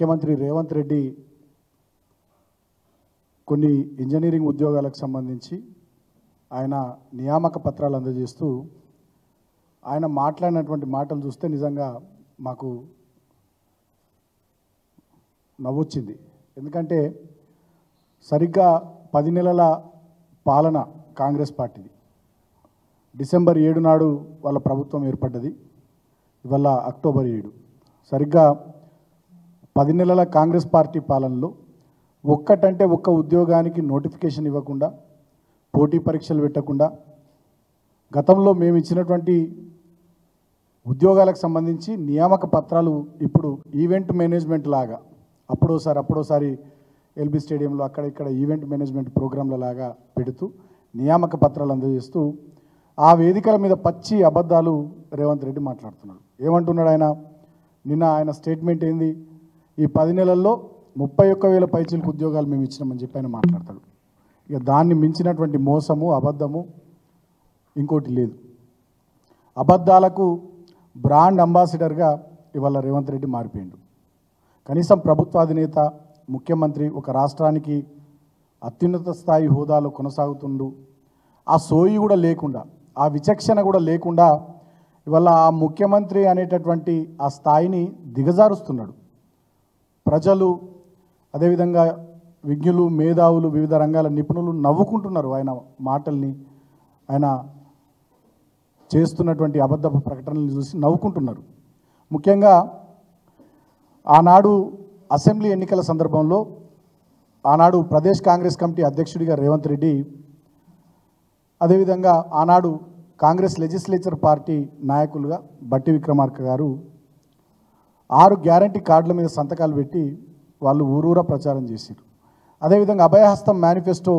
ముఖ్యమంత్రి రేవంత్ రెడ్డి కొన్ని ఇంజనీరింగ్ ఉద్యోగాలకు సంబంధించి ఆయన నియామక పత్రాలు అందజేస్తూ ఆయన మాట్లాడినటువంటి మాటలు చూస్తే నిజంగా మాకు నవ్వొచ్చింది. ఎందుకంటే సరిగ్గా 10 నెలల పాలన కాంగ్రెస్ పార్టీది. డిసెంబర్ 7 నాడు వాళ్ళ ప్రభుత్వం ఏర్పడ్డది. ఇవాళ అక్టోబర్ 7. సరిగ్గా 10 నెలల కాంగ్రెస్ పార్టీ పాలనలో ఒక్కటంటే ఒక్క ఉద్యోగానికి నోటిఫికేషన్ ఇవ్వకుండా, పోటీ పరీక్షలు పెట్టకుండా, గతంలో మేము ఇచ్చినటువంటి ఉద్యోగాలకు సంబంధించి నియామక పత్రాలు ఇప్పుడు ఈవెంట్ మేనేజ్మెంట్ లాగా అప్పుడోసారి ఎల్బీ స్టేడియంలో అక్కడ ఇక్కడ ఈవెంట్ మేనేజ్మెంట్ ప్రోగ్రాంల లాగా పెడుతూ నియామక పత్రాలు అందజేస్తూ ఆ వేదికల మీద పచ్చి అబద్ధాలు రేవంత్ రెడ్డి మాట్లాడుతున్నాడు. ఏమంటున్నాడు ఆయన? నిన్న ఆయన స్టేట్మెంట్ ఏంది? ఈ 10 నెలల్లో 31,000 పైచీలకు ఉద్యోగాలు మేము ఇచ్చినామని చెప్పి ఆయన మాట్లాడతాడు. ఇక దాన్ని మించినటువంటి మోసము, అబద్ధము ఇంకోటి లేదు. అబద్ధాలకు బ్రాండ్ అంబాసిడర్గా ఇవాళ రేవంత్ రెడ్డి మారిపోయిండు. కనీసం ప్రభుత్వాధినేత ముఖ్యమంత్రి ఒక రాష్ట్రానికి అత్యున్నత స్థాయి హోదాలో కొనసాగుతుండు. ఆ సోయి కూడా లేకుండా, ఆ విచక్షణ కూడా లేకుండా ఇవాళ ఆ ముఖ్యమంత్రి అనేటటువంటి ఆ స్థాయిని దిగజారుస్తున్నాడు. ప్రజలు, అదేవిధంగా విజ్ఞులు, మేధావులు, వివిధ రంగాల నిపుణులు నవ్వుకుంటున్నారు ఆయన మాటల్ని, ఆయన చేస్తున్నటువంటి అబద్ధపు ప్రకటనలు చూసి నవ్వుకుంటున్నారు. ముఖ్యంగా ఆనాడు అసెంబ్లీ ఎన్నికల సందర్భంలో ఆనాడు ప్రదేశ్ కాంగ్రెస్ కమిటీ అధ్యక్షుడిగా రేవంత్ రెడ్డి, అదేవిధంగా ఆనాడు కాంగ్రెస్ లెజిస్లేచర్ పార్టీ నాయకులుగా బట్టి విక్రమార్క గారు 6 గ్యారంటీ కార్డుల మీద సంతకాలు పెట్టి వాళ్ళు ఊరూరా ప్రచారం చేశారు. అదేవిధంగా అభయహస్తం మేనిఫెస్టో,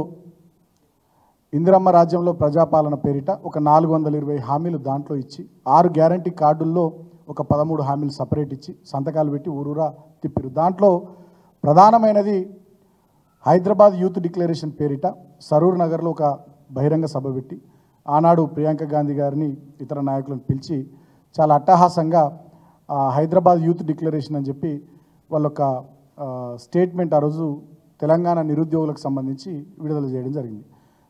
ఇందిరమ్మ రాజ్యంలో ప్రజాపాలన పేరిట ఒక 420 హామీలు దాంట్లో ఇచ్చి 6 గ్యారంటీ కార్డుల్లో ఒక 13 హామీలు సపరేట్ ఇచ్చి సంతకాలు పెట్టి ఊరూరా తిప్పారు. దాంట్లో ప్రధానమైనది హైదరాబాద్ యూత్ డిక్లరేషన్ పేరిట సరూర్ నగర్లో ఒక బహిరంగ సభ పెట్టి ఆనాడు ప్రియాంక గాంధీ గారిని, ఇతర నాయకులను పిలిచి చాలా అట్టహాసంగా హైదరాబాద్ యూత్ డిక్లరేషన్ అని చెప్పి వాళ్ళొక స్టేట్మెంట్ ఆ రోజు తెలంగాణ నిరుద్యోగులకు సంబంధించి విడుదల చేయడం జరిగింది.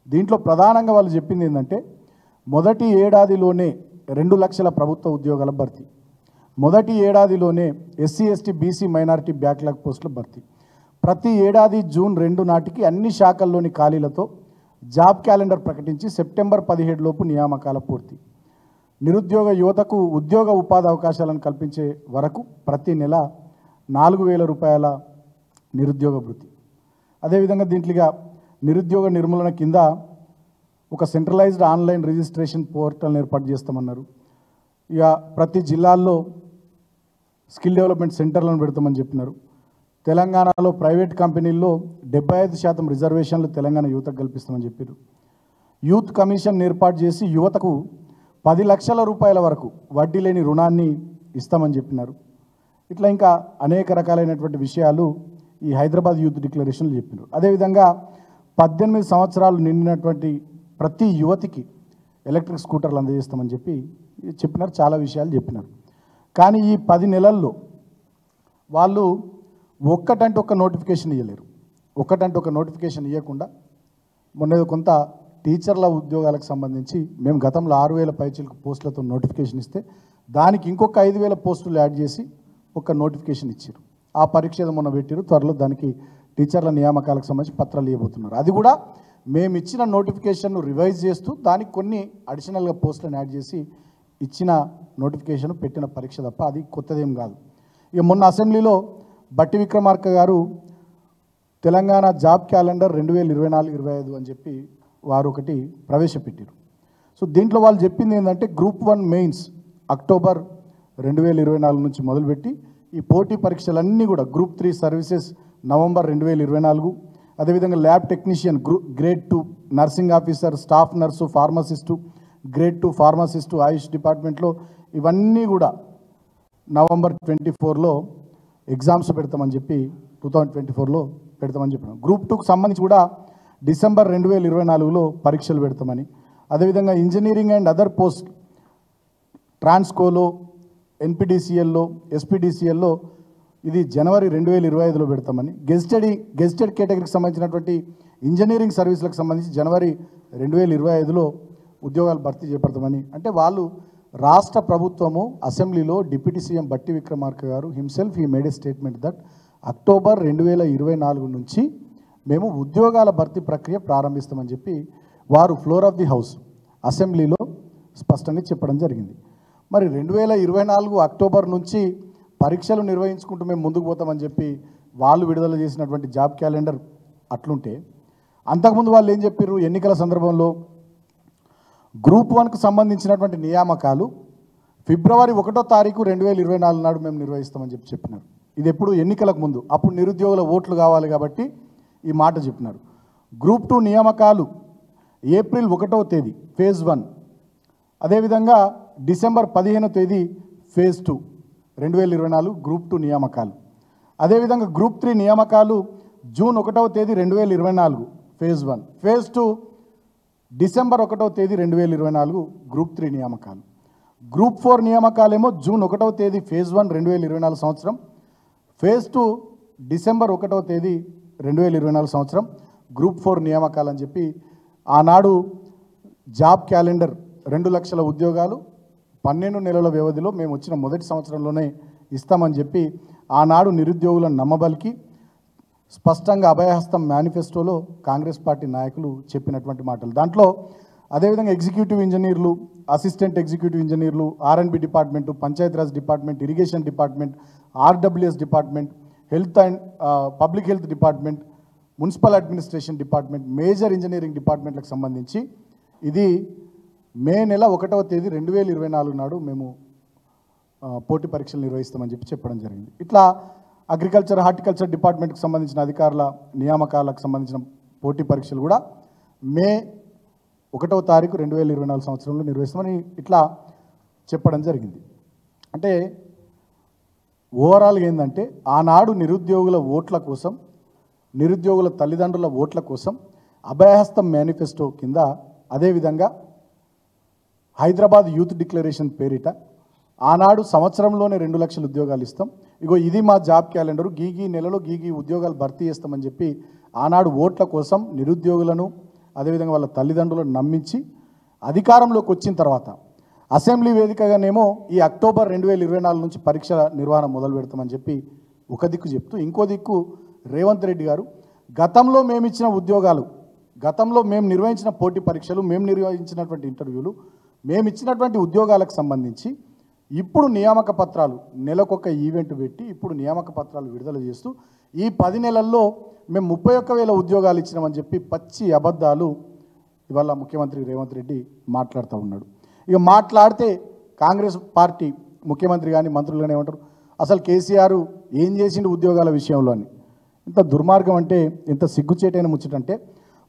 దీంట్లో ప్రధానంగా వాళ్ళు చెప్పింది ఏంటంటే, మొదటి ఏడాదిలోనే 2 లక్షల ప్రభుత్వ ఉద్యోగాల భర్తీ, మొదటి ఏడాదిలోనే SC ST BC minority backlog పోస్టుల భర్తీ, ప్రతి ఏడాది జూన్ 2 నాటికి అన్ని శాఖల్లోని ఖాళీలతో జాబ్ క్యాలెండర్ ప్రకటించి సెప్టెంబర్ 17 లోపు నియామకాల పూర్తి, నిరుద్యోగ యువతకు ఉద్యోగ ఉపాధి అవకాశాలను కల్పించే వరకు ప్రతి నెల 4,000 రూపాయల నిరుద్యోగ భృతి. అదేవిధంగా దీంట్లోగా నిరుద్యోగ నిర్మూలన కింద ఒక సెంట్రలైజ్డ్ ఆన్లైన్ రిజిస్ట్రేషన్ పోర్టల్ని ఏర్పాటు చేస్తామన్నారు. ఇక ప్రతి జిల్లాల్లో స్కిల్ డెవలప్మెంట్ సెంటర్లను పెడతామని చెప్పినారు. తెలంగాణలో ప్రైవేట్ కంపెనీల్లో 75% రిజర్వేషన్లు తెలంగాణ యువతకు కల్పిస్తామని చెప్పారు. యూత్ కమిషన్ ఏర్పాటు చేసి యువతకు 10 లక్షల రూపాయల వరకు వడ్డీ లేని రుణాన్ని ఇస్తామని చెప్పినారు. ఇట్లా ఇంకా అనేక రకాలైనటువంటి విషయాలు ఈ హైదరాబాద్ యూత్ డిక్లరేషన్లు చెప్పినారు. అదేవిధంగా 18 సంవత్సరాలు నిండినటువంటి ప్రతి యువతికి ఎలక్ట్రిక్ స్కూటర్లు అందజేస్తామని చెప్పి చెప్పినారు. చాలా విషయాలు చెప్పినారు. కానీ ఈ 10 నెలల్లో వాళ్ళు ఒక్కటంటే ఒక్క నోటిఫికేషన్ ఇవ్వలేరు. ఒక్కటంటే ఒక నోటిఫికేషన్ ఇవ్వకుండా మొన్న కొంత టీచర్ల ఉద్యోగాలకు సంబంధించి మేము గతంలో 6,000 పైచీలకు పోస్టులతో నోటిఫికేషన్ ఇస్తే దానికి ఇంకొక 5,000 పోస్టులు యాడ్ చేసి ఒక నోటిఫికేషన్ ఇచ్చారు. ఆ పరీక్ష ఏదో మొన్న పెట్టారు. త్వరలో దానికి టీచర్ల నియామకాలకు సంబంధించి పత్రాలు ఇవ్వబోతున్నారు. అది కూడా మేము ఇచ్చిన నోటిఫికేషన్ను రివైజ్ చేస్తూ దానికి కొన్ని అడిషనల్గా పోస్టులను యాడ్ చేసి ఇచ్చిన నోటిఫికేషన్ పెట్టిన పరీక్ష తప్ప అది కొత్తదేం కాదు. ఇక మొన్న అసెంబ్లీలో బట్టి విక్రమార్క గారు తెలంగాణ జాబ్ క్యాలెండర్ 2024-25 అని చెప్పి వారు ఒకటి ప్రవేశపెట్టారు. సో దీంట్లో వాళ్ళు చెప్పింది ఏంటంటే, గ్రూప్ 1 మెయిన్స్ అక్టోబర్ 2024 నుంచి మొదలుపెట్టి ఈ పోటీ పరీక్షలన్నీ కూడా గ్రూప్ 3 సర్వీసెస్ నవంబర్ 2024, అదేవిధంగా lab technician grade 2, nursing officer, staff nurse, pharmacist, grade 2 pharmacist, Ayush డిపార్ట్మెంట్లో ఇవన్నీ కూడా నవంబర్ 24లో ఎగ్జామ్స్ పెడతామని చెప్పి 2024లో పెడతామని చెప్పినాం. గ్రూప్ 2కు సంబంధించి కూడా డిసెంబర్ 2024లో పరీక్షలు పెడతామని, అదేవిధంగా ఇంజనీరింగ్ అండ్ అదర్ పోస్ట్ ట్రాన్స్కోలో, ఎన్పిడిసిఎల్లో, ఎస్పీడిసిఎల్లో ఇది జనవరి 2025లో పెడతామని, గెజిటెడ్ కేటగిరీకి సంబంధించినటువంటి ఇంజనీరింగ్ సర్వీసులకు సంబంధించి జనవరి 2025లో ఉద్యోగాలు భర్తీ చేపడతామని. అంటే వాళ్ళు రాష్ట్ర ప్రభుత్వము అసెంబ్లీలో డిప్యూటీ సీఎం బట్టి విక్రమార్క గారు హిమ్సెల్ఫ్ ఈ made A statement that October 2024 నుంచి మేము ఉద్యోగాల భర్తీ ప్రక్రియ ప్రారంభిస్తామని చెప్పి వారు ఫ్లోర్ ఆఫ్ ది హౌస్ అసెంబ్లీలో స్పష్టంగా చెప్పడం జరిగింది. మరి 2024 అక్టోబర్ నుంచి పరీక్షలు నిర్వహించుకుంటూ మేము ముందుకు పోతామని చెప్పి వాళ్ళు విడుదల చేసినటువంటి జాబ్ క్యాలెండర్ అట్లుంటే, అంతకుముందు వాళ్ళు ఏం చెప్పారు, ఎన్నికల సందర్భంలో గ్రూప్ 1కు సంబంధించినటువంటి నియామకాలు ఫిబ్రవరి 1వ తారీఖు 2024 నాడు మేము నిర్వహిస్తామని చెప్పినారు. ఇది ఎప్పుడు ఎన్నికలకు ముందు, అప్పుడు నిరుద్యోగుల ఓట్లు కావాలి కాబట్టి ఈ మాట చెప్పినారు. గ్రూప్ 2 నియామకాలు ఏప్రిల్ 1వ తేదీ ఫేజ్ 1, అదేవిధంగా డిసెంబర్ 15వ తేదీ ఫేజ్ 2 2024 గ్రూప్ 2 నియామకాలు. అదేవిధంగా గ్రూప్ 3 నియామకాలు జూన్ 1వ తేదీ 2024 ఫేజ్ 1, ఫేజ్ 2 డిసెంబర్ 1వ తేదీ 2024 గ్రూప్ 3 నియామకాలు. గ్రూప్ 4 నియామకాలేమో జూన్ 1వ తేదీ ఫేజ్ 1 2024 సంవత్సరం, ఫేజ్ 2 డిసెంబర్ 1వ తేదీ 2024 సంవత్సరం గ్రూప్ 4 నియామకాలు అని చెప్పి ఆనాడు జాబ్ క్యాలెండర్ 2 లక్షల ఉద్యోగాలు 12 నెలల వ్యవధిలో మేము వచ్చిన మొదటి సంవత్సరంలోనే ఇస్తామని చెప్పి ఆనాడు నిరుద్యోగులను నమ్మబలికి స్పష్టంగా అభయహస్తం మేనిఫెస్టోలో కాంగ్రెస్ పార్టీ నాయకులు చెప్పినటువంటి మాటలు. దాంట్లో అదేవిధంగా ఎగ్జిక్యూటివ్ ఇంజనీర్లు, అసిస్టెంట్ ఎగ్జిక్యూటివ్ ఇంజనీర్లు, R&B department, Panchayati Raj department, irrigation department, RWS department, health and public health department, municipal administration department, major engineering డిపార్ట్మెంట్లకు సంబంధించి ఇది మే నెల 1వ తేదీ 2024 నాడు మేము పోటీ పరీక్షలు నిర్వహిస్తామని చెప్పి చెప్పడం జరిగింది. ఇట్లా అగ్రికల్చర్, హార్టికల్చర్ డిపార్ట్మెంట్కి సంబంధించిన అధికారుల నియామకాలకు సంబంధించిన పోటీ పరీక్షలు కూడా మే 1వ తారీఖు 2024 సంవత్సరంలో నిర్వహిస్తామని ఇట్లా చెప్పడం జరిగింది. అంటే ఓవరాల్గా ఏంటంటే ఆనాడు నిరుద్యోగుల ఓట్ల కోసం, నిరుద్యోగుల తల్లిదండ్రుల ఓట్ల కోసం అభయహస్తం మేనిఫెస్టో కింద, అదేవిధంగా హైదరాబాద్ యూత్ డిక్లరేషన్ పేరిట ఆనాడు సంవత్సరంలోనే 2 లక్షల ఉద్యోగాలు ఇస్తాం, ఇగో ఇది మా జాబ్ క్యాలెండరు, గీగీ నెలలో గీగీ ఉద్యోగాలు భర్తీ చేస్తామని చెప్పి ఆనాడు ఓట్ల కోసం నిరుద్యోగులను అదేవిధంగా వాళ్ళ తల్లిదండ్రులను నమ్మించి అధికారంలోకి వచ్చిన తర్వాత అసెంబ్లీ వేదికగానేమో ఈ అక్టోబర్ 2024 నుంచి పరీక్షల నిర్వహణ మొదలు పెడతామని చెప్పి ఒక దిక్కు చెప్తూ, ఇంకో దిక్కు రేవంత్ రెడ్డి గారు గతంలో మేము ఇచ్చిన ఉద్యోగాలు, గతంలో మేము నిర్వహించిన పోటీ పరీక్షలు, మేము నిర్వహించినటువంటి ఇంటర్వ్యూలు, మేము ఇచ్చినటువంటి ఉద్యోగాలకు సంబంధించి ఇప్పుడు నియామక పత్రాలు నెలకొక ఈవెంట్ పెట్టి ఇప్పుడు నియామక పత్రాలు విడుదల చేస్తూ ఈ 10 నెలల్లో మేము 31,000 ఉద్యోగాలు ఇచ్చినామని చెప్పి పచ్చి అబద్ధాలు ఇవాళ ముఖ్యమంత్రి రేవంత్ రెడ్డి మాట్లాడుతూ ఉన్నాడు. ఇక మాట్లాడితే కాంగ్రెస్ పార్టీ ముఖ్యమంత్రి కానీ మంత్రులు కానీ ఏమంటారు, అసలు కేసీఆర్ ఏం చేసిండు ఉద్యోగాల విషయంలో అని. ఇంత దుర్మార్గం అంటే, ఇంత సిగ్గుచేటైన ముచ్చటంటే,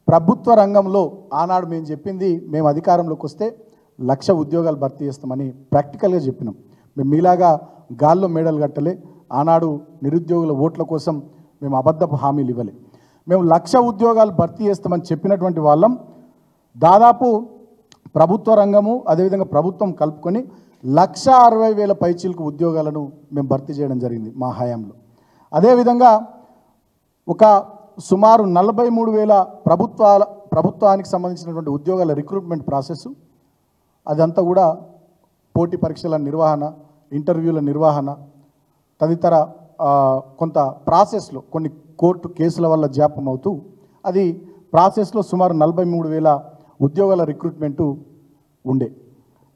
ప్రభుత్వ రంగంలో ఆనాడు మేము చెప్పింది, మేము అధికారంలోకి వస్తే 1,00,000 ఉద్యోగాలు భర్తీ చేస్తామని ప్రాక్టికల్గా చెప్పినాం. మేము మీలాగా గాల్లో మేడలు కట్టలే, ఆనాడు నిరుద్యోగుల ఓట్ల కోసం మేము అబద్ధపు హామీలు ఇవ్వలే. మేము 1,00,000 ఉద్యోగాలు భర్తీ చేస్తామని చెప్పినటువంటి వాళ్ళం దాదాపు ప్రభుత్వ రంగము అదేవిధంగా ప్రభుత్వం కలుపుకొని 1,60,000 పైచీలకు ఉద్యోగాలను మేము భర్తీ చేయడం జరిగింది మా హయాంలో. అదేవిధంగా ఒక సుమారు 43,000 ప్రభుత్వానికి సంబంధించినటువంటి ఉద్యోగాల రిక్రూట్మెంట్ ప్రాసెస్, అదంతా కూడా పోటీ పరీక్షల నిర్వహణ, ఇంటర్వ్యూల నిర్వహణ తదితర కొంత ప్రాసెస్లో కొన్ని కోర్టు కేసుల వల్ల జాప్యం అవుతూ అది ప్రాసెస్లో సుమారు 43,000 ఉద్యోగాల రిక్రూట్మెంటు ఉండే.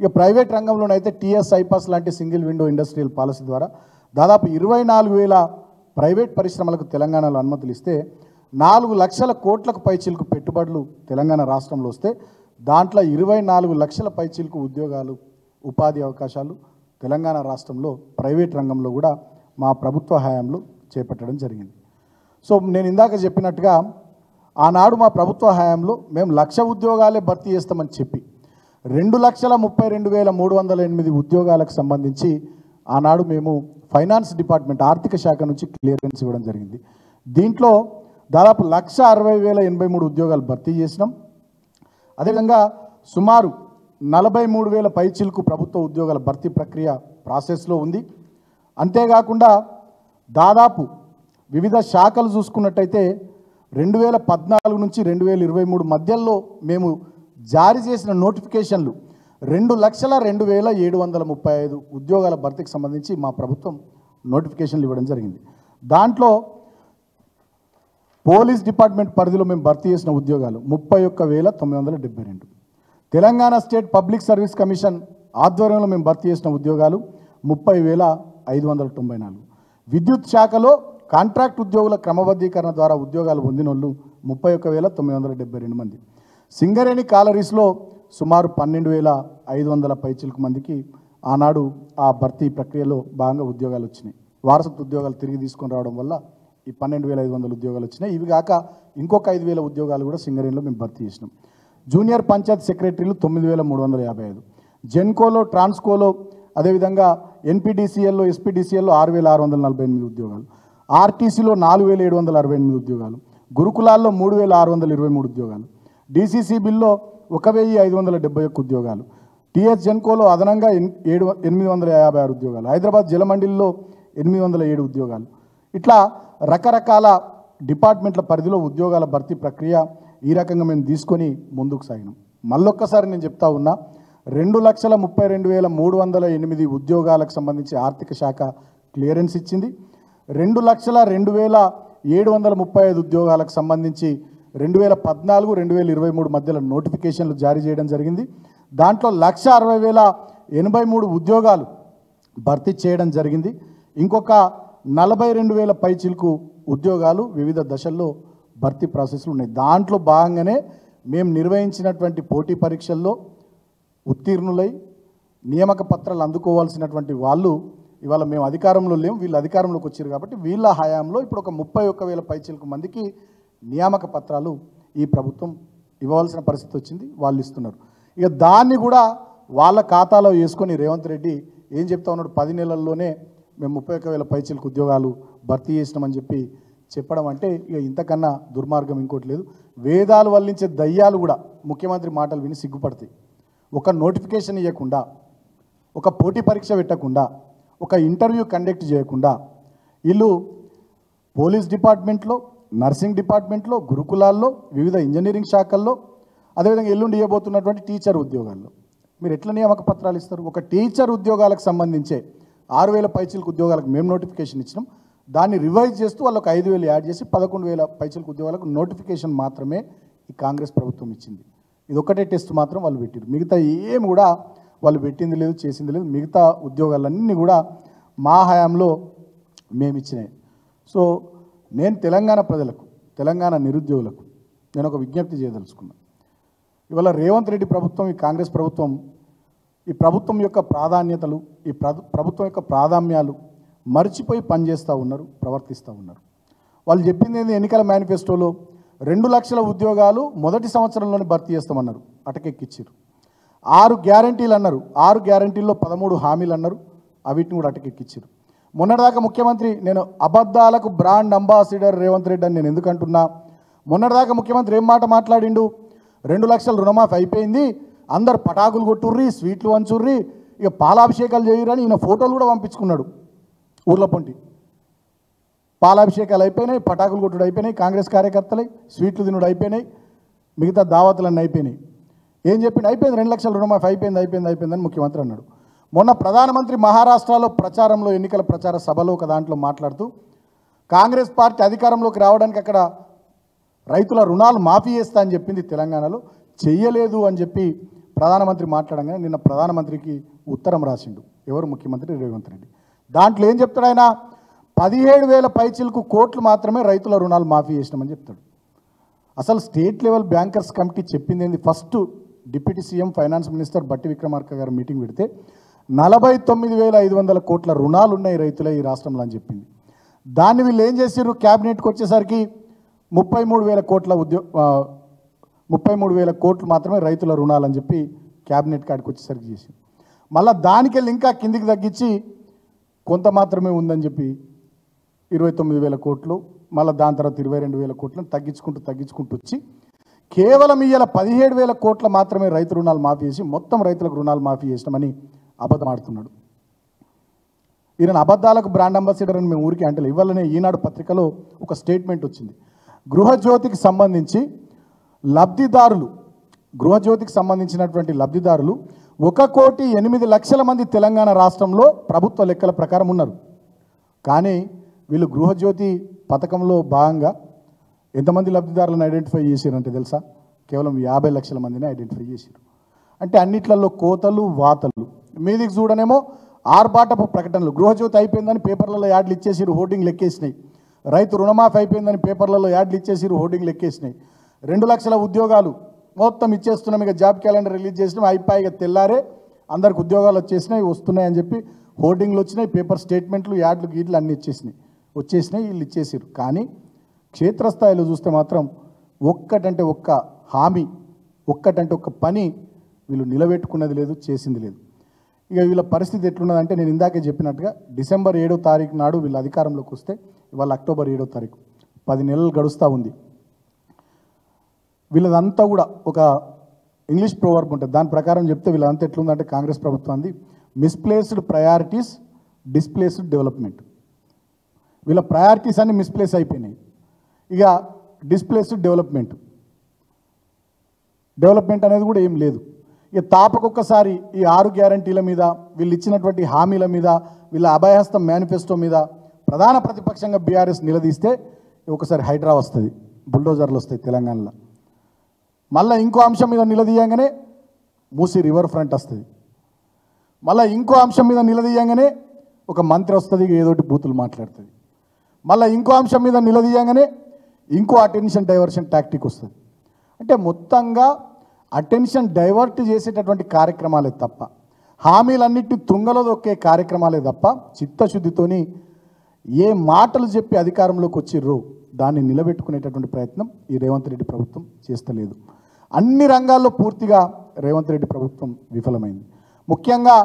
ఇక ప్రైవేట్ రంగంలోనైతే TS ఐపాస్ లాంటి సింగిల్ విండో ఇండస్ట్రియల్ పాలసీ ద్వారా దాదాపు 24,000 ప్రైవేట్ పరిశ్రమలకు తెలంగాణలో అనుమతులు ఇస్తే 4 లక్షల కోట్లకు పైచిలకు పెట్టుబడులు తెలంగాణ రాష్ట్రంలో వస్తే దాంట్లో 24 లక్షల పైచిలకు ఉద్యోగాలు, ఉపాధి అవకాశాలు తెలంగాణ రాష్ట్రంలో ప్రైవేట్ రంగంలో కూడా మా ప్రభుత్వ హయాంలో చేపట్టడం జరిగింది. సో నేను ఇందాక చెప్పినట్టుగా ఆనాడు మా ప్రభుత్వ హయాంలో మేము 1,00,000 ఉద్యోగాలే భర్తీ చేస్తామని చెప్పి 2,32,308 ఉద్యోగాలకు సంబంధించి ఆనాడు మేము ఫైనాన్స్ డిపార్ట్మెంట్, ఆర్థిక శాఖ నుంచి క్లియరెన్స్ ఇవ్వడం జరిగింది. దీంట్లో దాదాపు 1,60,083 ఉద్యోగాలు భర్తీ చేసినాం. అదేవిధంగా సుమారు 43,000 పైచిలకు ప్రభుత్వ ఉద్యోగాల భర్తీ ప్రక్రియ ప్రాసెస్లో ఉంది. అంతేకాకుండా దాదాపు వివిధ శాఖలు చూసుకున్నట్టయితే 2014 నుంచి 2023 మధ్యలో మేము జారీ చేసిన నోటిఫికేషన్లు 2,02,735 ఉద్యోగాల భర్తీకి సంబంధించి మా ప్రభుత్వం నోటిఫికేషన్లు ఇవ్వడం జరిగింది. దాంట్లో పోలీస్ డిపార్ట్మెంట్ పరిధిలో మేము భర్తీ చేసిన ఉద్యోగాలు 31,972. Telangana state public service commission ఆధ్వర్యంలో మేము భర్తీ చేసిన ఉద్యోగాలు 30,594. విద్యుత్ శాఖలో కాంట్రాక్ట్ ఉద్యోగుల క్రమబద్ధీకరణ ద్వారా ఉద్యోగాలు పొందిన వాళ్ళు 31,972 మంది. సింగరేణి కాలరీస్లో సుమారు 12,500 పైచిలకు మందికి ఆనాడు ఆ భర్తీ ప్రక్రియలో భాగంగా ఉద్యోగాలు వచ్చినాయి. వారసత్వ ఉద్యోగాలు తిరిగి తీసుకొని రావడం వల్ల ఈ 12,500 ఉద్యోగాలు వచ్చినాయి. ఇవి కాక ఇంకొక 5,000 ఉద్యోగాలు కూడా సింగరేణిలో మేము భర్తీ చేసినాం. జూనియర్ పంచాయత్ సెక్రటరీలు 9,355. జెన్కోలో, ట్రాన్స్కోలో, అదేవిధంగా ఎన్పీడీసీఎల్లో, ఎస్పీడీసీఎల్లో 6,648 ఉద్యోగాలు. ఆర్టీసీలో 4,768 ఉద్యోగాలు. గురుకులాల్లో 3,623 ఉద్యోగాలు. డీసీసీబీల్లో 1,571 ఉద్యోగాలు. టీఎస్ జెన్కోలో అదనంగా 856 ఉద్యోగాలు. హైదరాబాద్ జలమండలిలో 807 ఉద్యోగాలు. ఇట్లా రకరకాల డిపార్ట్మెంట్ల పరిధిలో ఉద్యోగాల భర్తీ ప్రక్రియ ఈ రకంగా మేము తీసుకొని ముందుకు సాగినాం. మళ్ళొక్కసారి నేను చెప్తా ఉన్నా, 2,32,308 ఉద్యోగాలకు సంబంధించి ఆర్థిక శాఖ క్లియరెన్స్ ఇచ్చింది. 2,02,735 ఉద్యోగాలకు సంబంధించి 2014, 2023 మధ్యలో నోటిఫికేషన్లు జారీ చేయడం జరిగింది. దాంట్లో 1,60,083 ఉద్యోగాలు భర్తీ చేయడం జరిగింది. ఇంకొక 42,000 పైచిలకు ఉద్యోగాలు వివిధ దశల్లో భర్తీ ప్రాసెస్లు ఉన్నాయి. దాంట్లో భాగంగానే మేము నిర్వహించినటువంటి పోటీ పరీక్షల్లో ఉత్తీర్ణులై నియామక పత్రాలు అందుకోవాల్సినటువంటి వాళ్ళు ఇవాళ మేము అధికారంలో లేము, వీళ్ళు అధికారంలోకి వచ్చారు కాబట్టి వీళ్ళ హయాంలో ఇప్పుడు ఒక 31,000 పైచిలకు మందికి నియామక పత్రాలు ఈ ప్రభుత్వం ఇవ్వాల్సిన పరిస్థితి వచ్చింది. వాళ్ళు ఇస్తున్నారు. ఇక దాన్ని కూడా వాళ్ళ ఖాతాలో వేసుకొని రేవంత్ రెడ్డి ఏం చెప్తా ఉన్నాడు, 10 నెలల్లోనే మేము 31,000 పైచిలకు ఉద్యోగాలు భర్తీ చేసినామని చెప్పి చెప్పడం అంటే ఇక ఇంతకన్నా దుర్మార్గం ఇంకోటి లేదు. వేదాలు వల్లించే దయ్యాలు కూడా ముఖ్యమంత్రి మాటలు విని సిగ్గుపడతాయి. ఒక నోటిఫికేషన్ ఇవ్వకుండా, ఒక పోటీ పరీక్ష పెట్టకుండా, ఒక ఇంటర్వ్యూ కండక్ట్ చేయకుండా వీళ్ళు పోలీస్ డిపార్ట్మెంట్లో, నర్సింగ్ డిపార్ట్మెంట్లో, గురుకులాల్లో, వివిధ ఇంజనీరింగ్ శాఖల్లో, అదేవిధంగా ఎల్లుండి ఇవ్వబోతున్నటువంటి టీచర్ ఉద్యోగాల్లో మీరు ఎట్లా నియామక పత్రాలు ఇస్తారు? ఒక టీచర్ ఉద్యోగాలకు సంబంధించే 6,000 పైచిలకు ఉద్యోగాలకు మేము నోటిఫికేషన్ ఇచ్చినాం. దాన్ని రివైజ్ చేస్తూ వాళ్ళకు 5,000 యాడ్ చేసి 11,000 పైచిలకు ఉద్యోగాలకు నోటిఫికేషన్ మాత్రమే ఈ కాంగ్రెస్ ప్రభుత్వం ఇచ్చింది. ఇది ఒక్కటే టెస్ట్ మాత్రం వాళ్ళు పెట్టారు. మిగతా ఏం కూడా వాళ్ళు పెట్టింది లేదు, చేసింది లేదు. మిగతా ఉద్యోగాలన్నీ కూడా మా హయాంలో మేము ఇచ్చినాయి. సో నేను తెలంగాణ ప్రజలకు, తెలంగాణ నిరుద్యోగులకు నేను ఒక విజ్ఞప్తి చేయదలుచుకున్నాను. ఇవాళ రేవంత్ రెడ్డి ప్రభుత్వం, ఈ కాంగ్రెస్ ప్రభుత్వం, ఈ ప్రభుత్వం యొక్క ప్రాధాన్యతలు, ఈ ప్రభుత్వం యొక్క ప్రాధాన్యాలు మర్చిపోయి పనిచేస్తూ ఉన్నారు, ప్రవర్తిస్తూ ఉన్నారు. వాళ్ళు చెప్పింది ఏంది, ఎన్నికల మేనిఫెస్టోలో 2 లక్షల ఉద్యోగాలు మొదటి సంవత్సరంలోనే భర్తీ చేస్తామన్నారు, అటకెక్కిచ్చారు. 6 గ్యారంటీలు అన్నారు, 6 గ్యారంటీల్లో 13 హామీలు అన్నారు, అవిటిని కూడా అటకెక్కిచ్చారు. మొన్నటిదాకా ముఖ్యమంత్రి, నేను అబద్ధాలకు బ్రాండ్ అంబాసిడర్ రేవంత్ రెడ్డి అని నేను ఎందుకంటున్నా, మొన్నటిదాకా ముఖ్యమంత్రి ఏం మాట మాట్లాడిండు, 2 లక్షల రుణమాఫీ అయిపోయింది, అందరు పటాకులు కొట్టుర్రి, స్వీట్లు వంచుర్రి, ఇక పాలాభిషేకాలు చేయరని ఈయన ఫోటోలు కూడా పంపించుకున్నాడు. ఊర్ల పొంటి పాలాభిషేకాలు అయిపోయినాయి, పటాకులు కొట్టుడు అయిపోయినాయి, కాంగ్రెస్ కార్యకర్తలై స్వీట్లు తినుడు అయిపోయినాయి, మిగతా దావతులన్నీ అయిపోయినాయి. ఏం చెప్పిండు, అయిపోయింది 2 లక్షల రుణమాఫీ అయిపోయిందని ముఖ్యమంత్రి అన్నాడు. మొన్న ప్రధానమంత్రి మహారాష్ట్రలో ప్రచారంలో, ఎన్నికల ప్రచార సభలో ఒక దాంట్లో మాట్లాడుతూ కాంగ్రెస్ పార్టీ అధికారంలోకి రావడానికి అక్కడ రైతుల రుణాలు మాఫీ చేస్తా అని చెప్పింది, తెలంగాణలో చెయ్యలేదు అని చెప్పి ప్రధానమంత్రి మాట్లాడంగానే నిన్న ప్రధానమంత్రికి ఉత్తరం రాసిండు ఎవరు, ముఖ్యమంత్రి రేవంత్ రెడ్డి. దాంట్లో ఏం చెప్తాడు ఆయన, 17,000 పైచిలకు కోట్లు మాత్రమే రైతుల రుణాలు మాఫీ చేసినామని చెప్తాడు. అసలు స్టేట్ లెవెల్ బ్యాంకర్స్ కమిటీ చెప్పింది ఏంది, first deputy CM finance minister బట్టి విక్రమార్క గారు మీటింగ్ పెడితే 49,500 కోట్ల రుణాలు ఉన్నాయి రైతుల ఈ రాష్ట్రంలో అని చెప్పింది. దాన్ని వీళ్ళు ఏం చేశారు, క్యాబినెట్కి వచ్చేసరికి 33,000 కోట్లు మాత్రమే రైతుల రుణాలు అని చెప్పి క్యాబినెట్ కాడికి వచ్చేసరికి చేసి, మళ్ళీ దానికెళ్ళి ఇంకా కిందికి తగ్గించి కొంత మాత్రమే ఉందని చెప్పి 29,000 కోట్లు, మళ్ళీ దాని తర్వాత 22,000 కోట్లను తగ్గించుకుంటూ వచ్చి కేవలం ఇవాళ 17,000 కోట్ల మాత్రమే రైతు రుణాలు మాఫీ చేసి మొత్తం రైతులకు రుణాలు మాఫీ చేసినామని అబద్ధం ఆడుతున్నాడు. ఈయన అబద్ధాలకు బ్రాండ్ అంబాసిడర్ అని మేము ఊరికి అంటే ఇవ్వాలనే ఈనాడు పత్రికలో ఒక స్టేట్మెంట్ వచ్చింది. గృహజ్యోతికి సంబంధించి గృహజ్యోతికి సంబంధించినటువంటి లబ్ధిదారులు 1,08,00,000 మంది తెలంగాణ రాష్ట్రంలో ప్రభుత్వ లెక్కల ప్రకారం ఉన్నారు. కానీ వీళ్ళు గృహజ్యోతి పథకంలో భాగంగా ఎంతమంది లబ్ధిదారులను ఐడెంటిఫై చేశారంటే తెలుసా? కేవలం 50 లక్షల మందిని ఐడెంటిఫై చేశారు. అంటే అన్నిట్లలో కోతలు వాతలు. మీదికి చూడనేమో ఆర్భాటపు ప్రకటనలు. గృహజ్యోతి అయిపోయిందని పేపర్లలో యాడ్లు ఇచ్చేసిరు, హోర్డింగ్లు ఎక్కేసినాయి. రైతు రుణమాఫీ అయిపోయిందని పేపర్లలో యాడ్లు ఇచ్చేసిరు, హోర్డింగ్లు ఎక్కేసినాయి. 2 లక్షల ఉద్యోగాలు మొత్తం ఇచ్చేస్తున్నాం, ఇక జాబ్ క్యాలెండర్ రిలీజ్ చేసినాం, అయిపోయి తెల్లారే అందరికి ఉద్యోగాలు వచ్చేసినాయి, వస్తున్నాయని చెప్పి హోర్డింగ్లు వచ్చినాయి, పేపర్ స్టేట్మెంట్లు, యాడ్లు గీట్లు అన్నీ వచ్చేసినాయి వీళ్ళు ఇచ్చేసారు. కానీ క్షేత్రస్థాయిలో చూస్తే మాత్రం ఒక్కటంటే ఒక్క హామీ, ఒక్కటంటే ఒక్క పని వీళ్ళు నిలబెట్టుకున్నది లేదు, చేసింది లేదు. ఇక వీళ్ళ పరిస్థితి ఎట్లున్నదంటే నేను ఇందాకే చెప్పినట్టుగా డిసెంబర్ 7వ తారీఖు నాడు వీళ్ళు అధికారంలోకి వస్తే ఇవాళ అక్టోబర్ 7వ తారీఖు, 10 నెలలు గడుస్తూ ఉంది. వీళ్ళదంతా కూడా ఒక ఇంగ్లీష్ ప్రోవర్బ్ ఉంటుంది, దాని ప్రకారం చెప్తే వీళ్ళంతా ఎట్లుందంటే కాంగ్రెస్ ప్రభుత్వాన్ని మిస్ప్లేస్డ్ ప్రయారిటీస్, డిస్ప్లేస్డ్ డెవలప్మెంట్. వీళ్ళ ప్రయారిటీస్ అన్ని మిస్ప్లేస్ అయిపోయినాయి. ఇక డిస్ప్లేస్డ్ డెవలప్మెంట్ అనేది కూడా ఏం లేదు. ఇక తాపకొక్కసారి ఈ 6 గ్యారంటీల మీద, వీళ్ళు ఇచ్చినటువంటి హామీల మీద, వీళ్ళ అభయహస్తం మేనిఫెస్టో మీద ప్రధాన ప్రతిపక్షంగా బీఆర్ఎస్ నిలదీస్తే ఒకసారి హైడ్రా వస్తుంది, బుల్డోజర్లు వస్తాయి తెలంగాణలో. మళ్ళీ ఇంకో అంశం మీద నిలదీయంగానే మూసి రివర్ ఫ్రంట్ వస్తుంది. మళ్ళీ ఇంకో అంశం మీద నిలదీయంగానే ఒక మంత్రి వస్తుంది, ఏదోటి బూతులు మాట్లాడుతుంది. మళ్ళీ ఇంకో అంశం మీద నిలదీయంగానే ఇంకో అటెన్షన్ డైవర్షన్ టాక్టిక్ వస్తుంది. అంటే మొత్తంగా అటెన్షన్ డైవర్ట్ చేసేటటువంటి కార్యక్రమాలే తప్ప, హామీలన్నింటినీ తుంగలో దొక్కే కార్యక్రమాలే తప్ప, చిత్తశుద్ధితోని ఏ మాటలు చెప్పి అధికారంలోకి వచ్చిర్రో దాన్ని నిలబెట్టుకునేటటువంటి ప్రయత్నం ఈ రేవంత్ రెడ్డి ప్రభుత్వం చేస్తలేదు. అన్ని రంగాల్లో పూర్తిగా రేవంత్ రెడ్డి ప్రభుత్వం విఫలమైంది. ముఖ్యంగా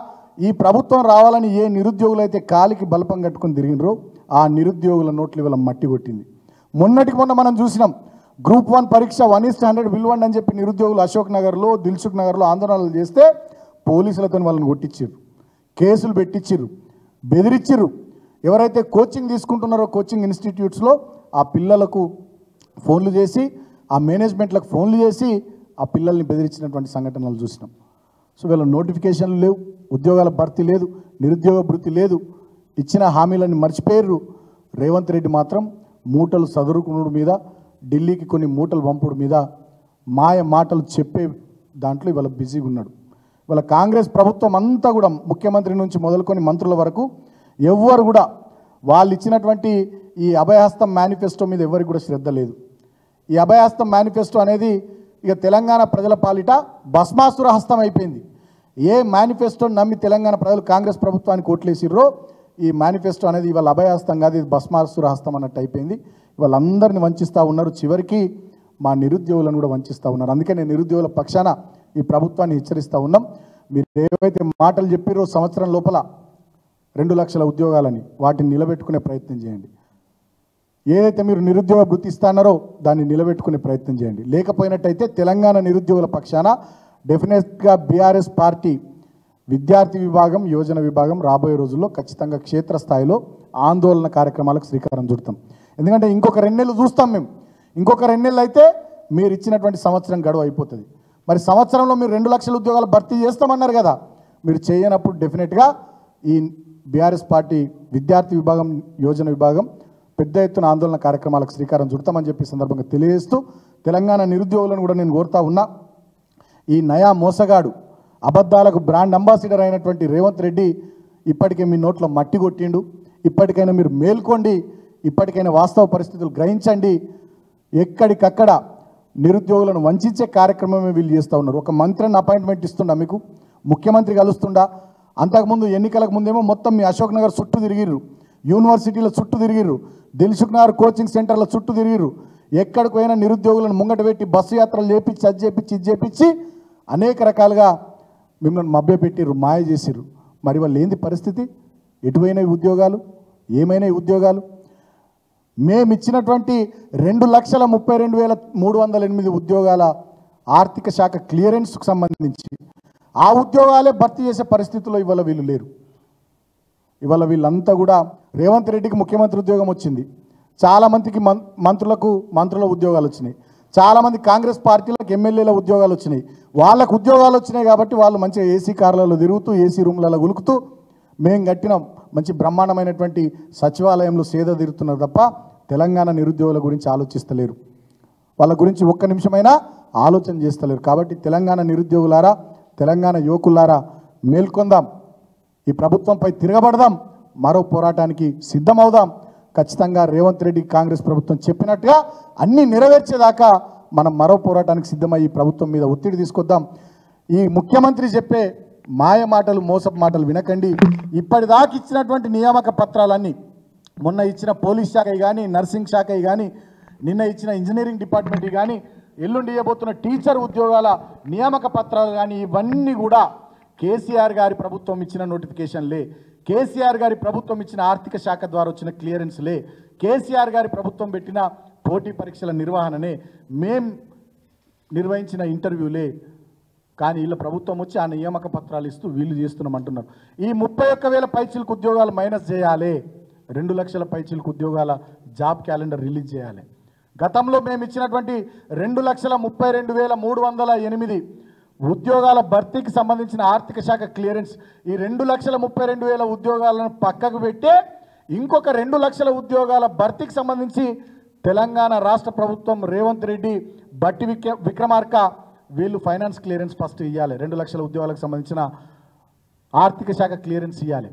ఈ ప్రభుత్వం రావాలని ఏ నిరుద్యోగులైతే కాలికి బలపం కట్టుకుని తిరిగినరో ఆ నిరుద్యోగుల నోట్లు ఇవాళ మట్టి కొట్టింది. మొన్నటికి మొన్న మనం చూసినాం, గ్రూప్ 1 పరీక్ష 1:100 పిలవండి అని చెప్పి నిరుద్యోగులు అశోక్ నగర్లో, దిల్సుఖ్ నగర్లో ఆందోళనలు చేస్తే పోలీసులతో వాళ్ళని కొట్టించారు, కేసులు పెట్టించారు, బెదిరించారు. ఎవరైతే కోచింగ్ తీసుకుంటున్నారో కోచింగ్ ఇన్స్టిట్యూట్స్లో ఆ పిల్లలకు ఫోన్లు చేసి, ఆ మేనేజ్మెంట్లకు ఫోన్లు చేసి ఆ పిల్లల్ని బెదిరించినటువంటి సంఘటనలు చూసినాం. సో వీళ్ళ నోటిఫికేషన్లు లేవు, ఉద్యోగాల భర్తీ లేదు, నిరుద్యోగ భృతి లేదు, ఇచ్చిన హామీలను మర్చిపోయారు. రేవంత్ రెడ్డి మాత్రం మూటలు సదురుకునుడు మీద, ఢిల్లీకి కొన్ని మూటలు పంపుడు మీద, మాయ మాటలు చెప్పే దాంట్లో ఇవాళ బిజీగా ఉన్నాడు. ఇవాళ కాంగ్రెస్ ప్రభుత్వం అంతా కూడా ముఖ్యమంత్రి నుంచి మొదలుకొని మంత్రుల వరకు ఎవ్వరు కూడా వాళ్ళు ఇచ్చినటువంటి ఈ అభయహస్తం మేనిఫెస్టో మీద ఎవరికి కూడా శ్రద్ధ లేదు. ఈ అభయహస్తం మేనిఫెస్టో అనేది ఇక తెలంగాణ ప్రజల పాలిట భస్మాసుర హస్తం అయిపోయింది. ఏ మేనిఫెస్టోని నమ్మి తెలంగాణ ప్రజలు కాంగ్రెస్ ప్రభుత్వానికి ఓట్లేసిర్రో ఈ మేనిఫెస్టో అనేది ఇవాళ అభయహస్తం కాదు, ఇది భస్మాసుర హస్తం అన్నట్టు అయిపోయింది. వాళ్ళందరినీ వంచిస్తూ ఉన్నారు, చివరికి మా నిరుద్యోగులను కూడా వంచిస్తూ ఉన్నారు. అందుకే నేను నిరుద్యోగుల పక్షాన ఈ ప్రభుత్వాన్ని హెచ్చరిస్తూ ఉన్నాం. మీరు ఏవైతే మాటలు చెప్పిరో సంవత్సరం లోపల 2 లక్షల ఉద్యోగాలని, వాటిని నిలబెట్టుకునే ప్రయత్నం చేయండి. ఏదైతే మీరు నిరుద్యోగ భృతి ఇస్తారో దాన్ని నిలబెట్టుకునే ప్రయత్నం చేయండి. లేకపోయినట్టయితే తెలంగాణ నిరుద్యోగుల పక్షాన డెఫినెట్గా బీఆర్ఎస్ పార్టీ విద్యార్థి విభాగం, యువజన విభాగం రాబోయే రోజుల్లో ఖచ్చితంగా క్షేత్రస్థాయిలో ఆందోళన కార్యక్రమాలకు శ్రీకారం చుడతాం. ఎందుకంటే ఇంకొక 2 నెలలు చూస్తాం మేము. ఇంకొక 2 నెలలు అయితే మీరు ఇచ్చినటువంటి సంవత్సరం గడువు అయిపోతుంది. మరి సంవత్సరంలో మీరు 2 లక్షల ఉద్యోగాలు భర్తీ చేస్తామన్నారు కదా, మీరు చేయనప్పుడు డెఫినెట్గా ఈ బీఆర్ఎస్ పార్టీ విద్యార్థి విభాగం, యువజన విభాగం పెద్ద ఎత్తున ఆందోళన కార్యక్రమాలకు శ్రీకారం చుడతామని చెప్పి సందర్భంగా తెలియజేస్తూ తెలంగాణ నిరుద్యోగులను కూడా నేను కోరుతా ఉన్నా, ఈ నయా మోసగాడు, అబద్ధాలకు బ్రాండ్ అంబాసిడర్ అయినటువంటి రేవంత్ రెడ్డి ఇప్పటికే మీ నోట్లో మట్టి కొట్టిండు. ఇప్పటికైనా మీరు మేల్కోండి, ఇప్పటికైనా వాస్తవ పరిస్థితులు గ్రహించండి. ఎక్కడికక్కడ నిరుద్యోగులను వంచే కార్యక్రమమే వీళ్ళు చేస్తూ ఉన్నారు. ఒక మంత్రిని అపాయింట్మెంట్ ఇస్తుండా, మీకు ముఖ్యమంత్రి కలుస్తుండా? అంతకుముందు ఎన్నికలకు ముందేమో మొత్తం మీ అశోక్ నగర్ చుట్టూ తిరిగిర్రు, యూనివర్సిటీల చుట్టూ తిరిగిర్రు, దిల్సుఖ్ నగర్ కోచింగ్ సెంటర్ల చుట్టూ తిరిగిర్రు. ఎక్కడికి పోయినా నిరుద్యోగులను ముంగట పెట్టి బస్సు యాత్రలు చేపించి, అది చేపించి, ఇది చేపించి అనేక రకాలుగా మిమ్మల్ని మభ్యపెట్టిర్రు, మాయ చేసిర్రు. మరి వాళ్ళు ఏంది పరిస్థితి? ఎటువైనా ఉద్యోగాలు, ఏమైనా ఉద్యోగాలు? మేమిచ్చినటువంటి 2,32,308 ఉద్యోగాల ఆర్థిక శాఖ క్లియరెన్స్కు సంబంధించి ఆ ఉద్యోగాలే భర్తీ చేసే పరిస్థితుల్లో ఇవాళ వీళ్ళు లేరు. ఇవాళ వీళ్ళంతా కూడా రేవంత్ రెడ్డికి ముఖ్యమంత్రి ఉద్యోగం వచ్చింది, చాలామందికి మంత్రుల ఉద్యోగాలు వచ్చినాయి, చాలామంది కాంగ్రెస్ పార్టీలకు ఎమ్మెల్యేల ఉద్యోగాలు వచ్చినాయి. వాళ్ళకు ఉద్యోగాలు వచ్చినాయి కాబట్టి వాళ్ళు మంచిగా ఏసీ కార్లలో తిరుగుతూ ఏసీ రూమ్లలో ఉలుకుతూ మేము కట్టిన మంచి బ్రహ్మాండమైనటువంటి సచివాలయంలో సేద తీరుతున్నారు తప్ప తెలంగాణ నిరుద్యోగుల గురించి ఆలోచిస్తలేరు, వాళ్ళ గురించి ఒక్క నిమిషమైనా ఆలోచన చేస్తలేరు. కాబట్టి తెలంగాణ నిరుద్యోగులారా, తెలంగాణ యువకులారా మేల్కొందాం, ఈ ప్రభుత్వంపై తిరగబడదాం, మరో పోరాటానికి సిద్ధమవుదాం. ఖచ్చితంగా రేవంత్ రెడ్డి కాంగ్రెస్ ప్రభుత్వం చెప్పినట్టుగా అన్నీ నెరవేర్చేదాకా మనం మరో పోరాటానికి సిద్ధమై ఈ ప్రభుత్వం మీద ఒత్తిడి తీసుకొద్దాం. ఈ ముఖ్యమంత్రి చెప్పే మాయ మాటలు, మోసపు మాటలు వినకండి. ఇప్పటిదాకా ఇచ్చినటువంటి నియామక పత్రాలన్నీ, మొన్న ఇచ్చిన పోలీస్ శాఖ కానీ, నర్సింగ్ శాఖ కానీ, నిన్న ఇచ్చిన ఇంజనీరింగ్ డిపార్ట్మెంట్ కానీ, ఎల్లుండి ఇవ్వబోతున్న టీచర్ ఉద్యోగాల నియామక పత్రాలు కానీ, ఇవన్నీ కూడా కేసీఆర్ గారి ప్రభుత్వం ఇచ్చిన నోటిఫికేషన్లే, కేసీఆర్ గారి ప్రభుత్వం ఇచ్చిన ఆర్థిక శాఖ ద్వారా వచ్చిన క్లియరెన్స్లే, కేసీఆర్ గారి ప్రభుత్వం పెట్టిన పోటీ పరీక్షల నిర్వహణనే, మేం నిర్వహించిన ఇంటర్వ్యూలే. కానీ వీళ్ళ ప్రభుత్వం వచ్చి ఆ నియామక పత్రాలు ఇస్తూ వీళ్ళు చేస్తున్నామంటున్నారు. ఈ 31,000 పైచిలకు ఉద్యోగాలు మైనస్ చేయాలి, 2 లక్షల పైచిలకు ఉద్యోగాల జాబ్ క్యాలెండర్ రిలీజ్ చేయాలి. గతంలో మేము ఇచ్చినటువంటి 2,32,308 ఉద్యోగాల భర్తీకి సంబంధించిన ఆర్థిక శాఖ క్లియరెన్స్, ఈ 2,32,000 ఉద్యోగాలను పక్కకు పెట్టే ఇంకొక 2 లక్షల ఉద్యోగాల భర్తీకి సంబంధించి తెలంగాణ రాష్ట్ర ప్రభుత్వం రేవంత్ రెడ్డి, బట్టి విక్రమార్క వీళ్ళు ఫైనాన్స్ క్లియరెన్స్ ఫస్ట్ ఇవ్వాలి. 2 లక్షల ఉద్యోగాలకు సంబంధించిన ఆర్థిక శాఖ క్లియరెన్స్ ఇవ్వాలి.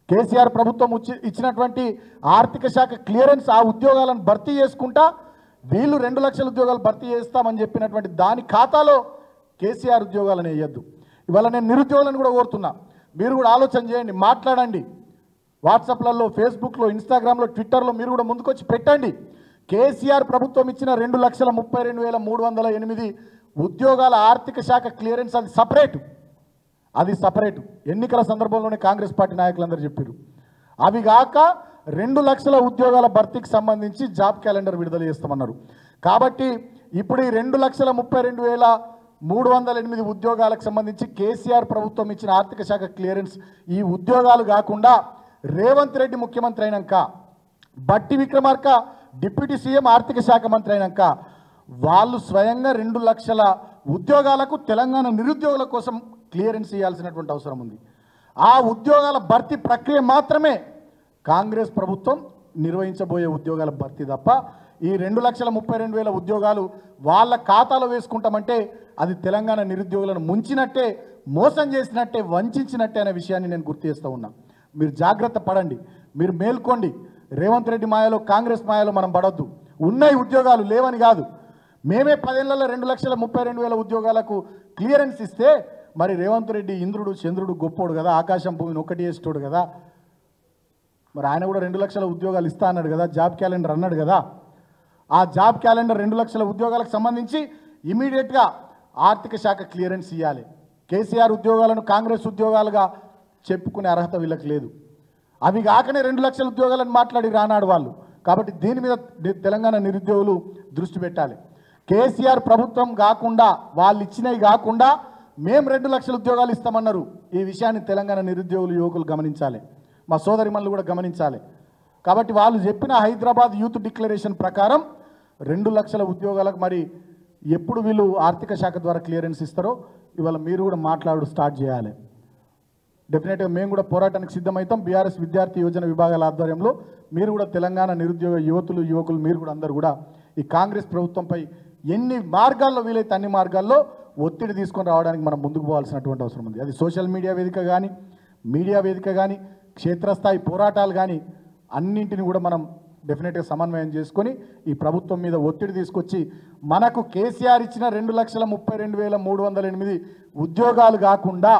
కేసీఆర్ ప్రభుత్వం ఇచ్చినటువంటి ఆర్థిక శాఖ క్లియరెన్స్ ఆ ఉద్యోగాలను భర్తీ చేసుకుంటా వీళ్ళు 2 లక్షల ఉద్యోగాలు భర్తీ చేస్తామని చెప్పినటువంటి దాని ఖాతాలో కేసీఆర్ ఉద్యోగాలను వేయద్దు. ఇవాళ నేను నిరుద్యోగులను కూడా కోరుతున్నా, మీరు కూడా ఆలోచన చేయండి, మాట్లాడండి. వాట్సాప్లలో, ఫేస్బుక్లో, ఇన్స్టాగ్రామ్లో, ట్విట్టర్లో మీరు కూడా ముందుకొచ్చి పెట్టండి. కేసీఆర్ ప్రభుత్వం ఇచ్చిన 2,32,308 ఉద్యోగాల ఆర్థిక శాఖ క్లియరెన్స్ అది సపరేటు. ఎన్నికల సందర్భంలోనే కాంగ్రెస్ పార్టీ నాయకులందరూ చెప్పారు. అవి కాక 2 లక్షల ఉద్యోగాల భర్తీకి సంబంధించి జాబ్ క్యాలెండర్ విడుదల చేస్తామన్నారు. కాబట్టి ఇప్పుడు ఈ 2,32,308 ఉద్యోగాలకు సంబంధించి కేసీఆర్ ప్రభుత్వం ఇచ్చిన ఆర్థిక శాఖ క్లియరెన్స్, ఈ ఉద్యోగాలు కాకుండా రేవంత్ రెడ్డి ముఖ్యమంత్రి అయినాక, బట్టి విక్రమార్క డిప్యూటీ సీఎం ఆర్థిక శాఖ మంత్రి అయినాక వాళ్ళు స్వయంగా 2 లక్షల ఉద్యోగాలకు తెలంగాణ నిరుద్యోగుల కోసం క్లియరెన్స్ ఇవ్వాల్సినటువంటి అవసరం ఉంది. ఆ ఉద్యోగాల భర్తీ ప్రక్రియ మాత్రమే కాంగ్రెస్ ప్రభుత్వం నిర్వహించబోయే ఉద్యోగాల భర్తీ తప్ప ఈ 2,32,000 ఉద్యోగాలు వాళ్ళ ఖాతాలో వేసుకుంటామంటే అది తెలంగాణ నిరుద్యోగులను ముంచినట్టే, మోసం చేసినట్టే, వంచినట్టే అనే విషయాన్ని నేను గుర్తు చేస్తూ ఉన్నా. మీరు జాగ్రత్త పడండి, మీరు మేల్కోండి. రేవంత్ రెడ్డి మాయలో, కాంగ్రెస్ మాయలో మనం పడొద్దు. ఉన్నాయి ఉద్యోగాలు, లేవని కాదు. మేమే 10 ఏళ్లలో 2,32,000 ఉద్యోగాలకు క్లియరెన్స్ ఇస్తే మరి రేవంత్ రెడ్డి ఇంద్రుడు చంద్రుడు గొప్పోడు కదా, ఆకాశం భూమిని ఒక్కటి చేసేటోడు కదా, మరి ఆయన కూడా 2 లక్షల ఉద్యోగాలు ఇస్తా అన్నాడు కదా, జాబ్ క్యాలెండర్ అన్నాడు కదా. ఆ జాబ్ క్యాలెండర్ 2 లక్షల ఉద్యోగాలకు సంబంధించి ఇమీడియట్గా ఆర్థిక శాఖ క్లియరెన్స్ ఇవ్వాలి. కేసీఆర్ ఉద్యోగాలను కాంగ్రెస్ ఉద్యోగాలుగా చెప్పుకునే అర్హత వీళ్ళకి లేదు. అవి కాకనే 2 లక్షల ఉద్యోగాలను మాట్లాడి రానాడు వాళ్ళు. కాబట్టి దీని మీద తెలంగాణ నిరుద్యోగులు దృష్టి పెట్టాలి. కేసీఆర్ ప్రభుత్వం కాకుండా, వాళ్ళు ఇచ్చినవి కాకుండా మేము 2 లక్షల ఉద్యోగాలు ఇస్తామన్నారు. ఈ విషయాన్ని తెలంగాణ నిరుద్యోగులు, యువకులు గమనించాలి, మా సోదరిమణులు కూడా గమనించాలి. కాబట్టి వాళ్ళు చెప్పిన హైదరాబాద్ యూత్ డిక్లరేషన్ ప్రకారం 2 లక్షల ఉద్యోగాలకు మరి ఎప్పుడు వీళ్ళు ఆర్థిక శాఖ ద్వారా క్లియరెన్స్ ఇస్తారో ఇవాళ మీరు కూడా స్టార్ట్ చేయాలి. డెఫినెట్గా మేము కూడా పోరాటానికి సిద్ధమవుతాం. బీఆర్ఎస్ విద్యార్థి యోజన విభాగాల ఆధ్వర్యంలో మీరు కూడా తెలంగాణ నిరుద్యోగ యువకులు మీరు కూడా అందరూ కూడా ఈ కాంగ్రెస్ ప్రభుత్వంపై ఎన్ని మార్గాల్లో వీలైతే అన్ని మార్గాల్లో ఒత్తిడి తీసుకొని రావడానికి మనం ముందుకు పోవాల్సినటువంటి అవసరం ఉంది. అది సోషల్ మీడియా వేదిక కానీ, మీడియా వేదిక కానీ, క్షేత్రస్థాయి పోరాటాలు కానీ అన్నింటిని కూడా మనం డెఫినెట్గా సమన్వయం చేసుకొని ఈ ప్రభుత్వం మీద ఒత్తిడి తీసుకొచ్చి మనకు కేసీఆర్ ఇచ్చిన 2,32,308 ఉద్యోగాలు కాకుండా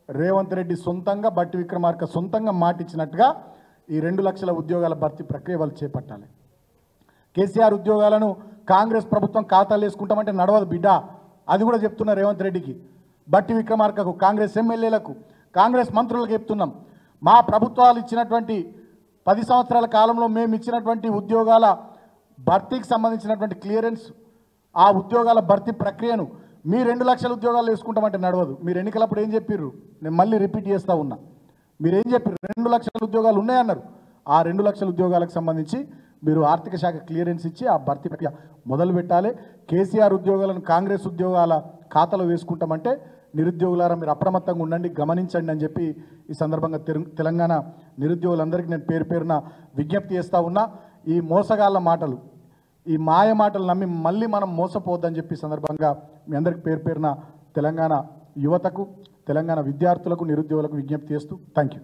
రేవంత్ రెడ్డి సొంతంగా, బట్టి విక్రమార్క సొంతంగా మాటిచ్చినట్టుగా ఈ 2 లక్షల ఉద్యోగాల భర్తీ ప్రక్రియ వాళ్ళు చేపట్టాలి. కేసీఆర్ ఉద్యోగాలను కాంగ్రెస్ ప్రభుత్వం ఖాతాలు వేసుకుంటామంటే నడవదు బిడ్డ. అది కూడా చెప్తున్నా రేవంత్ రెడ్డికి, బట్టి విక్రమార్కకు, కాంగ్రెస్ ఎమ్మెల్యేలకు, కాంగ్రెస్ మంత్రులకు చెప్తున్నాం. మా ప్రభుత్వాలు ఇచ్చినటువంటి 10 సంవత్సరాల కాలంలో మేము ఇచ్చినటువంటి ఉద్యోగాల భర్తీకి సంబంధించినటువంటి క్లియరెన్స్, ఆ ఉద్యోగాల భర్తీ ప్రక్రియను మీ 2 లక్షల ఉద్యోగాలు వేసుకుంటామంటే నడవదు. మీరు ఎన్నికలప్పుడు ఏం చెప్పారు? నేను మళ్ళీ రిపీట్ చేస్తూ ఉన్నా. మీరేం చెప్పారు? 2 లక్షల ఉద్యోగాలు ఉన్నాయన్నారు. ఆ 2 లక్షల ఉద్యోగాలకు సంబంధించి మీరు ఆర్థిక శాఖ క్లియరెన్స్ ఇచ్చి ఆ భర్తీ ప్రక్రియ మొదలు పెట్టాలి. కేసీఆర్ ఉద్యోగాలను కాంగ్రెస్ ఉద్యోగాల ఖాతాలో వేసుకుంటామంటే నిరుద్యోగులారా మీరు అప్రమత్తంగా ఉండండి, గమనించండి అని చెప్పి ఈ సందర్భంగా తెలంగాణ నిరుద్యోగులందరికీ నేను పేరు పేరున విజ్ఞప్తి చేస్తూ ఉన్నా. ఈ మోసగాళ్ళ మాటలు, ఈ మాయ మాటలు నమ్మి మళ్ళీ మనం మోసపోవద్దని చెప్పి సందర్భంగా మీ అందరికి పేరు పేరున తెలంగాణ యువతకు, తెలంగాణ విద్యార్థులకు, నిరుద్యోగులకు విజ్ఞప్తి చేస్తూ థ్యాంక్ యూ.